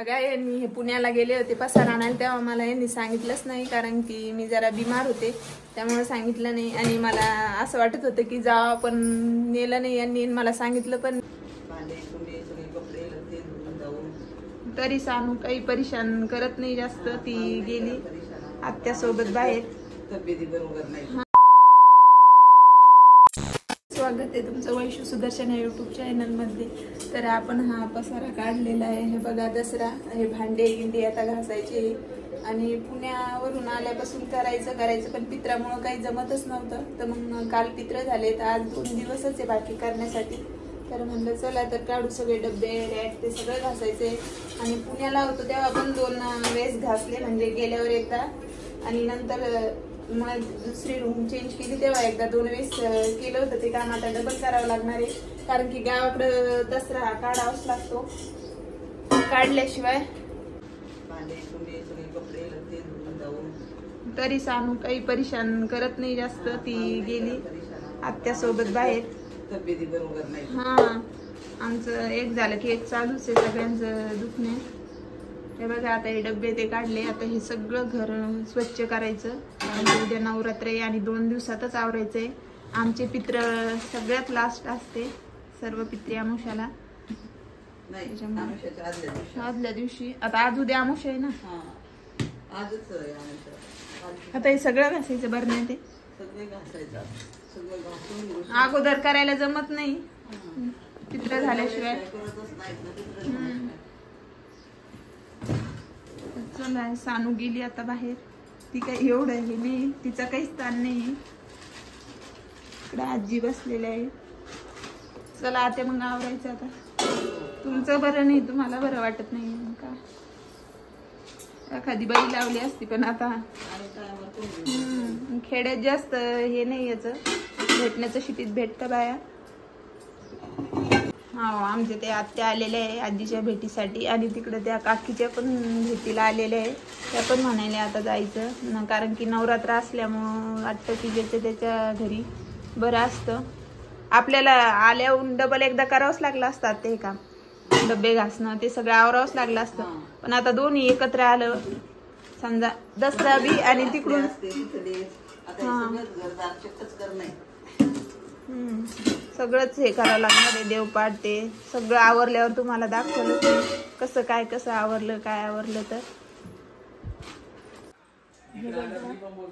बघा यांनी हे पुण्याला गेले होते पसारा आणायला, तेव्हा मला यांनी सांगितलंच नाही, कारण की मी जरा बिमार होते त्यामुळे सांगितलं नाही. आणि मला असं वाटत होतं की जावं, पण नेलं नाही यांनी, मला सांगितलं पण. तरी सानू काही परेशान करत नाही जास्त, ती गेली आत्यासोबत बाहेर. स्वागत आहे तुमचं वैशू सुदर्शन या यूट्यूब चॅनलमध्ये. तर आपण हा पसारा काढलेला आहे. हे बघा दसरा, हे भांडे गिंडे आता घासायचे आणि पुण्यावरून आल्यापासून करायचं पण पित्रामुळं काही जमतच नव्हतं. तर मग काल पित्र झाले, तर आज 2 दिवसच आहे बाकी करण्यासाठी. तर म्हणलं चला तर काढू सगळे डब्बे रॅक ते सगळं घासायचे. आणि पुण्याला होतो तेव्हा पण 2 वेळेस घासले, म्हणजे गेल्यावर एकदा आणि नंतर मग दुसरी रूम चेंज केली तेव्हा एकदा 2 वेळेस केलं होतं ते काम. आता डबल करावं लागणार आहे, कारण की गावाकडं दसरा काढावाच लागतो, काढल्याशिवाय. तरी सानू काही परेशान करत नाही जास्त, ती गेली आत्यासोबत बाहेर. हा, आमचं एक झालं की एक चालूच आहे सगळ्यांचं दुखणे. हे बघा आता हे डब्बे ते काढले, आता हे सगळं घर स्वच्छ करायचं, कारण उद्या नवरात्र आहे आणि 2 दिवसातच आवरायचंय. आमचे पित्र सगळ्यात लास्ट असते, सर्व पित्री अमावस्याला आदल्या दिवशी. आता आज उद्या अमावस्या आहे ना, आता हे सगळं घासायचं बरं नाही, ते अगोदर करायला जमत नाही पित्र झाल्याशिवाय. चला सानू गेली आता बाहेर, ती काही एवढं हे नाही, तिचा काही स्थान नाही. इकडे आजी बसलेल्या आहे. चला आता मग आवरायचं. आता तुमचं बरं नाही, तुम्हाला बरं वाटत नाही मग का, एखादी बाई लावली असती, पण आता खेड्यात जास्त हे नाही, याचं भेटण्याचं शिटीत भेटतं बाया. हा, आमचे ते आत्या आलेले आहे आजीच्या भेटीसाठी, आणि तिकडे त्या काकीच्या पण भेटीला आलेल्या आहे. त्या पण म्हणाले आता जायचं, कारण की नवरात्र असल्यामुळं वाटतं की ज्याच्या त्याच्या घरी बरं असतं. आपल्याला आल्याहून डबल एकदा करावंच लागलं असतात ते काम, डब्बे घासणं ते सगळं आवरावंच लागलं असतं. पण आता दोन्ही एकत्र आलं, समजा दसरा बी आणि तिकडून सगळंच हे करावं लागणार आहे. देवपाठ ते सगळं आवरल्यावर तुम्हाला दाखवलं कसं काय, कसं आवरलं काय आवरलं. तर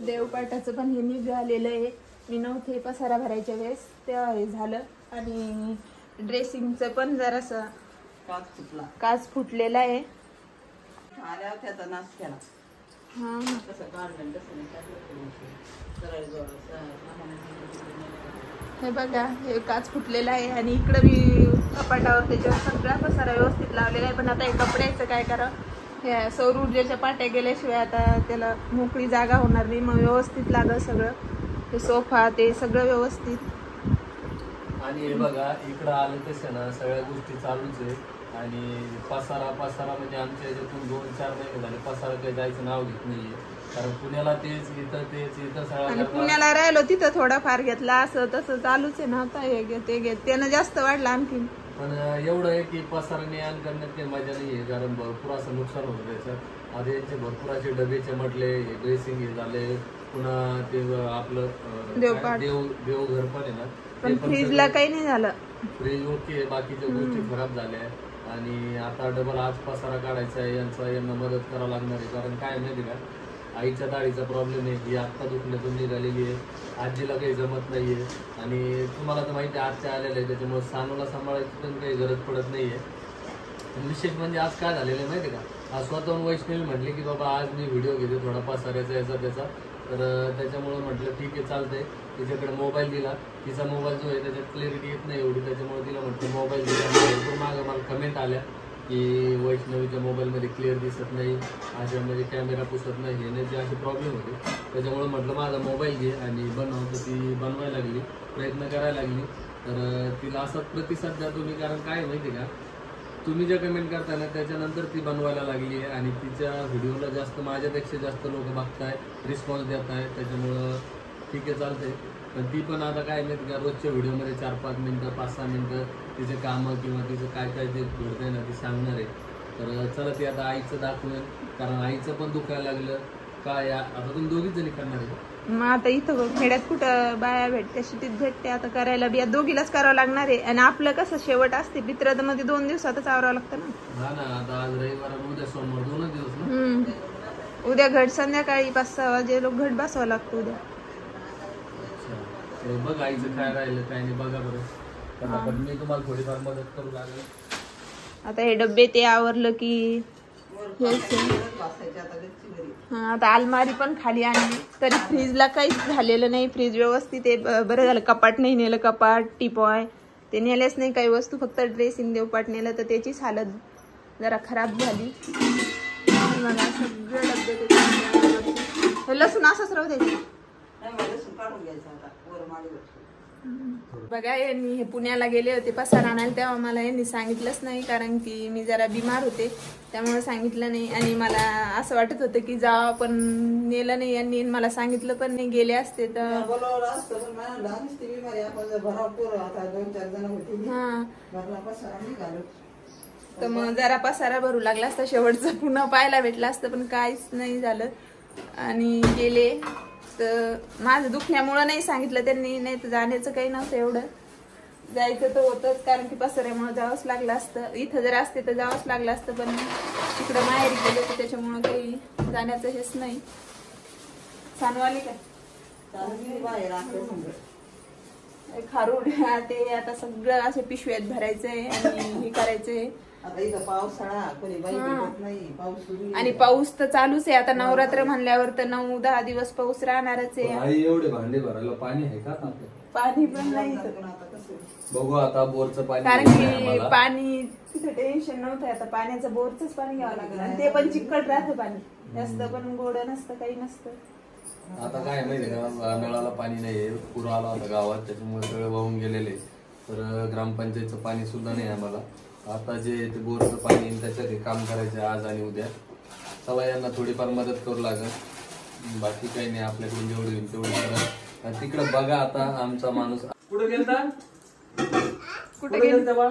देवपाठाचं पण हे निघालेलं आहे. मी नव्हते पसारा भरायच्या वेळेस, तेव्हा हे झालं. आणि ड्रेसिंगचं पण जरासं काच फुटलेला आहे. हे बघा हे काच फुटलेला आहे, आणि इकडं मी कपाटावर त्याच्यावर सगळा पसारा व्यवस्थित लावलेला आहे. पण आता हे कपड्याचं काय करा, हे सौर ऊर्जेच्या पाट्या गेल्याशिवाय आता त्याला मोकळी जागा होणार नाही. मग व्यवस्थित लागलं सगळं, ते सोफा ते सगळं व्यवस्थित. आणि हे बघा इकडं आलं तसं ना सगळ्या गोष्टी चालूच आहे. आणि पसारा म्हणजे आमच्या याच्यातून 2-4 महिने झाले पसारा काही जायचं नाव घेत नाहीये, कारण पुण्याला तेच इथं सगळं. पुण्याला राहिलो तिथं थोडाफार घेतला, असं तसं चालूच आहे ना. आता हे घे ते घे, त्यानं जास्त वाढलं आणखी. पण एवढं आहे की पसारा ने-आण करण्यात काही मजा नाहीये, कारण भरपूर असं नुकसान होतं त्याच्यात. आधी यांचे भरपूर असे डबे चमटले, ड्रेसिंग हे झाले, पुन्हा ते आपलं देवघर पण आहे ना, पण फ्रीजला काही नाही झालं. फ्रीज ओके, बाकीच्या गोष्टी खराब झाल्या. आणि आता डबल आज पसारा काढायचा आहे, यांना मदत करावं लागणार आहे. कारण काय माहिती का, आईच्या दाढीचा प्रॉब्लेम आहे, ही आत्ता दुखण्यातून निघालेली आहे. आजीला काही जमत नाहीये, आणि तुम्हाला तर माहिती आहे आत्या आलेल्या आहे, त्याच्यामुळे सानूला सांभाळायची पण काही गरज पडत नाहीये. विशेष म्हणजे आज काय झालेलं आहे माहिती का, आज स्वतःहून वैष्णवी म्हटली की बाबा आज मी व्हिडिओ घेते थोडा पसाऱ्याचा याचा त्याचा. तर त्याच्यामुळे म्हटलं ठीक आहे चालतंय. तिच्याकडे मोबाईल दिला, तिचा मोबाईल जो आहे त्याच्यात क्लॅरिटी येत नाही एवढी, त्याच्यामुळे तिला म्हटलं मोबाईल दिला. भरपूर मागं मला कमेंट आल्या की वैष्णवीच्या मोबाईलमध्ये क्लिअर दिसत नाही, अशा म्हणजे कॅमेरा पुसत नाही, हे नाही असे प्रॉब्लेम होते. त्याच्यामुळे म्हटलं माझा मोबाईल घे आणि बनव. तर ती बनवायला लागली, प्रयत्न करायला लागली. तर तिला असा प्रतिसाद द्या तुम्ही, कारण काय माहिती का, तुम्ही ज्या कमेंट करताय ना त्याच्यानंतर ती बनवायला लागली आहे, आणि तिच्या व्हिडिओला जास्त माझ्यापेक्षा जास्त लोक बघताय, रिस्पॉन्स देत आहे. त्याच्यामुळं ठीक आहे चालतंय. पण ती पण आता काय माहिती का, रोजच्या व्हिडिओमध्ये 4-5 मिनटं 5-6 मिनटं तिचे कामं किंवा तिचं काय काय जे घडतंय ना ती सांगणार आहे. तर चला ते आता आईचं दाखवेल, कारण आईचं पण दुखायला लागलं काय. आता तुम्ही दोघीच जणी करणार आहे? मग आता इथं खेड्यात कुठं बाया भेटते, शिटीत भेटते, आता करायला बी दोघीलाच करावं लागणार आहे. आणि आपलं कसं शेवट असते पित्राद मध्ये 2 दिवसातच आवरावं लागतं ना. हा ना, आता आज रविवार आणि उद्या सोमवार 2 दिवस ना. उद्या घट संध्याकाळी 5-6 वाजे लोक घट बसावं लागतं उद्या. बघ आईचं काय राहिलं काय नाही बघा बरं. पण मी तुम्हाला थोडीफार मदत करू लागेल. आता हे डब्बे ते आवरलं की आता अलमारी पण खाली आणली, तरी फ्रीजला काहीच झालेलं नाही. फ्रीज व्यवस्थित आहे, बरं झालं कपाट नाही नेलं. कपाट टिपॉय ते नेलेच नाही काही वस्तू, फक्त ड्रेसिंग देवपाट नेलं तर त्याचीच हालत जरा खराब झाली. मला सगळं डब्बे लसूण असंच राहू द्यायचं. बघा यांनी हे पुण्याला गेले होते पसारा आणायला, तेव्हा मला यांनी सांगितलंच नाही, कारण की मी जरा बिमार होते त्यामुळे सांगितलं नाही. आणि मला असं वाटत होतं की जावं, पण नेलं नाही यांनी, मला सांगितलं पण नाही. गेले असते तर तर मग जरा पसारा भरू लागला असता, शेवटचं पुन्हा पाहायला भेटलं असतं, पण काहीच नाही झालं. आणि गेले तर माझं दुखण्यामुळं नाही सांगितलं त्यांनी, नाही तर जाण्याचं काही नव्हतं एवढं. जायचं तर होतंच, कारण की पसऱ्यामुळे जावंच लागलं असतं. इथं जर असते तर जावंच लागलं असतं, पण तिकडं माहेरी गेलं तर त्याच्यामुळं काही जाण्याचं हेच नाही. सानवाली काय खारूड ते आता सगळं असे पिशव्यात भरायचंय आणि हे करायचंय. आणि पाऊस तर चालूच आहे. आता नवरात्र म्हणल्यावर तर 9-10 दिवस पाऊस राहणारच आहे. एवढे भांडे भरायला पाणी आहे का? पाणी पण नाही, बघू आता बोरचं पाणी, कारण की पाणी तिथं टेन्शन नव्हतं. आता पाण्याचं बोरचंच पाणी घ्यावं लागलं, आणि ते पण चिकट राहतं पाणी, जास्त पण गोड नसतं, काही नसतं. आता काय माहिती का, नळाला पाणी नाहीये, पूर आला होता गावात, त्याच्यामुळे सगळं वाहून गेलेले. तर ग्रामपंचायतचं पाणी सुद्धा नाही आम्हाला. आता जे ते बोरचं पाणी त्याच्यात काम करायचं आज आणि उद्या. चला यांना थोडीफार मदत करू लागेल, बाकी काही नाही, आपल्याकडून जेवढी होईल तेवढी करा. तिकडे बघा आता आमचा माणूस कुठे गेलता, कुठे गेलता बा?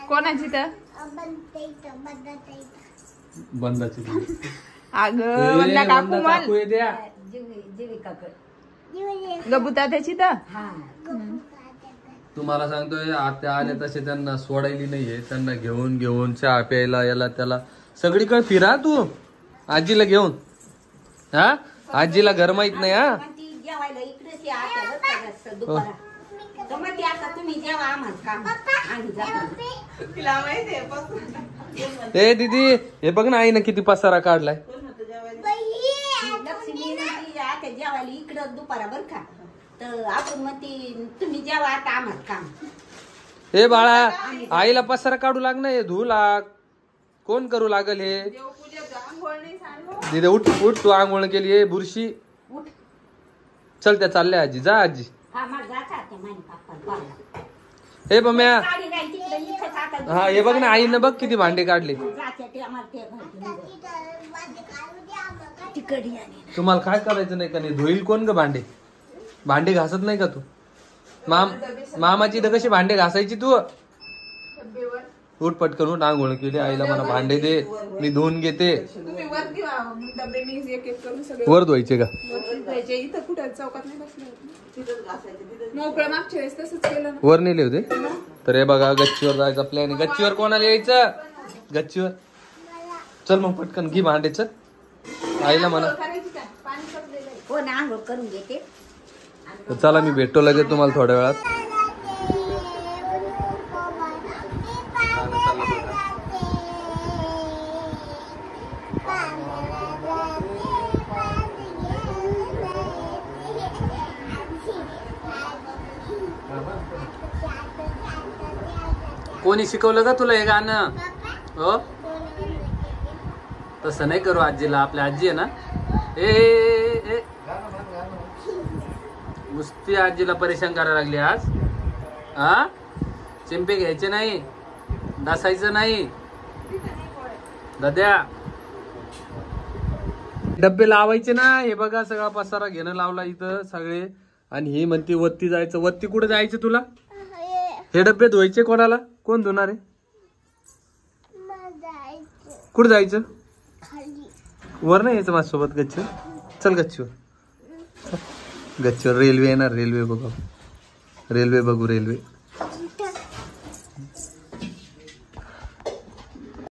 कोणाची तर बंदाची अगं काकू गबुता त्याची तर तुम्हाला सांगतोय, आत्या आले तसे त्यांना सोडायली नाहीये. त्यांना घेऊन घेऊन चहा प्यायला याला त्याला सगळीकडे फिरा. तू आजीला घेऊन, हा आजीला घर माहित नाही. हा ए दीदी हे बघ ना, आईनं किती पसारा काढलाय. इकडं दुपारा बर का, तर आपण मग तुम्ही जेव्हा आता आम्हाला काम. हे बाळा, आईला पसारा काढू लागणार, धुऊ लाग, कोण करू लागल हे? दीदी उठ उठ, तू आंघोळ केली आहे, बुरशी उठ. चल त्या चालल्या आजी, जा आजी. हा मग जाता ते माझ्या पप्पा. हे बम्या, हा हे बघ ना, आईनं बघ किती भांडे काढले. तुम्हाला काय करायचं नाही का नाही? धुईल कोण ग भांडे? भांडे घासत नाही का तू? मामाची इथं कशी भांडे घासायची तू? उठ पटकन उठ, आंघोळ केली, आईला मला भांडे दे, मी धुवून घेते. वर धुवायचे का? इथं कुठं चौकात नाही बसले, मोकळं मागच्या वेळेस तसंच केलं. वर नेले होते. तर हे बघा, गच्चीवर जायचा प्लॅन आहे. गच्चीवर कोणाला यायचं? गच्चीवर चल मग पटकन घे भांडेच, आईला म्हणा. हो ना, आंघोळ करून घेते. चला मी भेटतो लगेच तुम्हाला थोड्या वेळात. कोणी शिकवलं का तुला हे गाणं? हो तसं नाही करू आजीला, आपल्या आजी आहे ना. ए नुसती आजीला परेशान करायला लागली आज. हा चिंपे घ्यायचे नाही, डासायचं नाही. दाद्या डब्बे लावायचे ना. हे बघा सगळा पसारा घेणं लावला इथं सगळे. आणि ही म्हणते वत्ती जायचं. वत्ती कुठे जायचं तुला? हे डब्बे धुवायचे कोणाला? कोण धुणार आहे? कुठे जायचं? वर नाही यायचं माझ्यासोबत गच्चीवर. चल गच्चीवर. गच्चीवर रेल्वे येणार. रेल्वे बघू. रेल्वे बघू. रेल्वे